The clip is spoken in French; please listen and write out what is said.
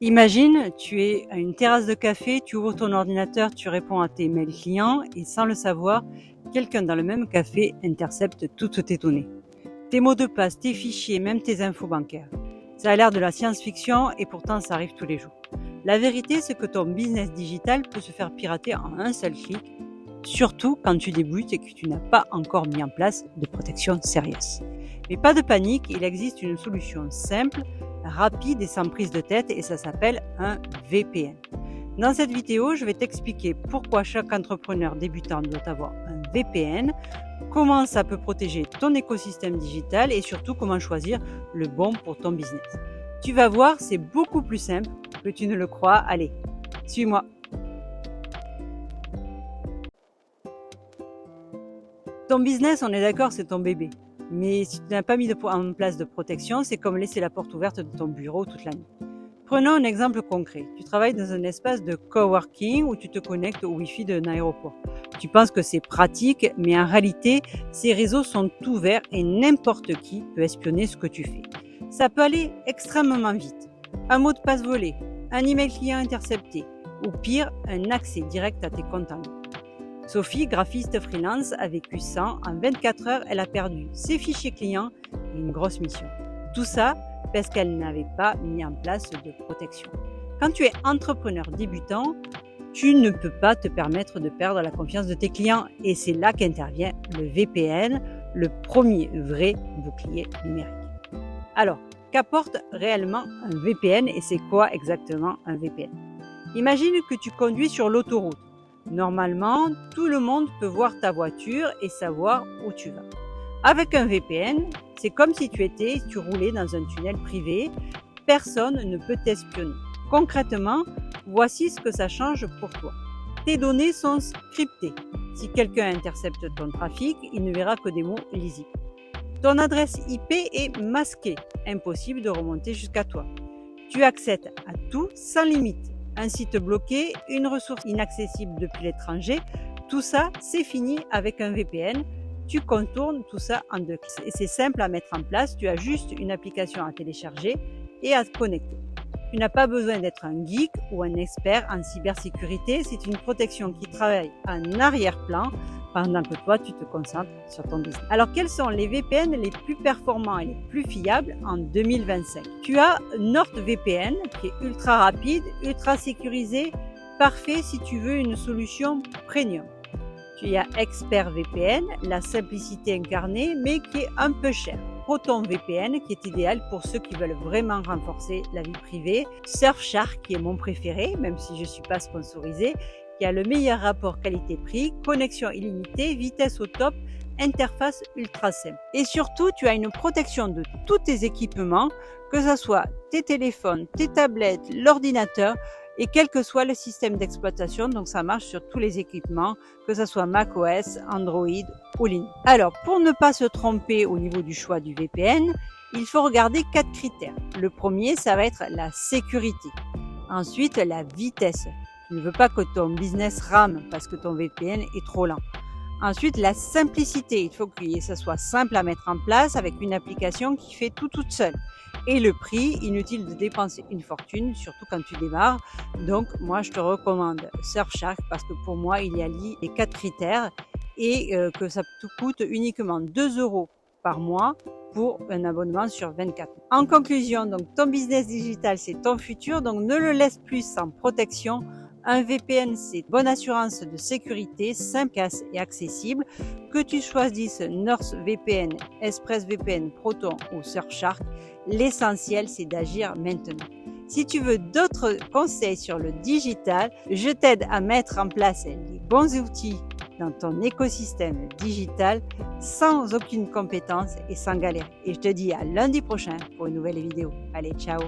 Imagine, tu es à une terrasse de café, tu ouvres ton ordinateur, tu réponds à tes mails clients et sans le savoir, quelqu'un dans le même café intercepte toutes tes données. Tes mots de passe, tes fichiers, même tes infos bancaires. Ça a l'air de la science-fiction et pourtant ça arrive tous les jours. La vérité, c'est que ton business digital peut se faire pirater en un seul clic, surtout quand tu débutes et que tu n'as pas encore mis en place de protection sérieuse. Mais pas de panique, il existe une solution simple, rapide et sans prise de tête et ça s'appelle un VPN. Dans cette vidéo, je vais t'expliquer pourquoi chaque entrepreneur débutant doit avoir un VPN, comment ça peut protéger ton écosystème digital et surtout comment choisir le bon pour ton business. Tu vas voir, c'est beaucoup plus simple que tu ne le crois. Allez, suis-moi. Ton business, on est d'accord, c'est ton bébé. Mais si tu n'as pas mis en place de protection, c'est comme laisser la porte ouverte de ton bureau toute la nuit. Prenons un exemple concret. Tu travailles dans un espace de coworking où tu te connectes au Wi-Fi d'un aéroport. Tu penses que c'est pratique, mais en réalité, ces réseaux sont ouverts et n'importe qui peut espionner ce que tu fais. Ça peut aller extrêmement vite. Un mot de passe volé, un email client intercepté, ou pire, un accès direct à tes comptes en ligne. Sophie, graphiste freelance, a vécu 100. En 24 heures, elle a perdu ses fichiers clients et une grosse mission. Tout ça parce qu'elle n'avait pas mis en place de protection. Quand tu es entrepreneur débutant, tu ne peux pas te permettre de perdre la confiance de tes clients et c'est là qu'intervient le VPN, le premier vrai bouclier numérique. Alors, qu'apporte réellement un VPN et c'est quoi exactement un VPN? Imagine que tu conduis sur l'autoroute. Normalement, tout le monde peut voir ta voiture et savoir où tu vas. Avec un VPN, c'est comme si tu roulais dans un tunnel privé. Personne ne peut t'espionner. Concrètement, voici ce que ça change pour toi. Tes données sont cryptées. Si quelqu'un intercepte ton trafic, il ne verra que des mots lisibles. Ton adresse IP est masquée. Impossible de remonter jusqu'à toi. Tu accèdes à tout sans limite. Un site bloqué, une ressource inaccessible depuis l'étranger, tout ça, c'est fini avec un VPN. Tu contournes tout ça en 2 clics. Et c'est simple à mettre en place, tu as juste une application à télécharger et à te connecter. Tu n'as pas besoin d'être un geek ou un expert en cybersécurité, c'est une protection qui travaille en arrière-plan pendant que toi, tu te concentres sur ton business. Alors, quels sont les VPN les plus performants et les plus fiables en 2025? Tu as NordVPN qui est ultra rapide, ultra sécurisé, parfait si tu veux une solution premium. Tu as ExpertVPN, la simplicité incarnée, mais qui est un peu cher. ProtonVPN, qui est idéal pour ceux qui veulent vraiment renforcer la vie privée. Surfshark, qui est mon préféré, même si je ne suis pas sponsorisée, qui a le meilleur rapport qualité-prix, connexion illimitée, vitesse au top, interface ultra simple. Et surtout, tu as une protection de tous tes équipements, que ce soit tes téléphones, tes tablettes, l'ordinateur, et quel que soit le système d'exploitation, donc ça marche sur tous les équipements, que ce soit macOS, Android ou Linux. Alors, pour ne pas se tromper au niveau du choix du VPN, il faut regarder 4 critères. Le premier, ça va être la sécurité. Ensuite, la vitesse. Tu ne veux pas que ton business rame parce que ton VPN est trop lent. Ensuite, la simplicité. Il faut que ça soit simple à mettre en place avec une application qui fait tout toute seule. Et le prix, inutile de dépenser une fortune, surtout quand tu démarres. Donc, moi, je te recommande Surfshark parce que pour moi, il y a les 4 critères et que ça te coûte uniquement 2 € par mois pour un abonnement sur 24 mois. En conclusion, donc, ton business digital, c'est ton futur, donc ne le laisse plus sans protection. Un VPN, c'est bonne assurance de sécurité, simple et accessible. Que tu choisisses NordVPN, ExpressVPN, Proton ou Surfshark, l'essentiel, c'est d'agir maintenant. Si tu veux d'autres conseils sur le digital, je t'aide à mettre en place les bons outils dans ton écosystème digital sans aucune compétence et sans galérer. Et je te dis à lundi prochain pour une nouvelle vidéo. Allez, ciao!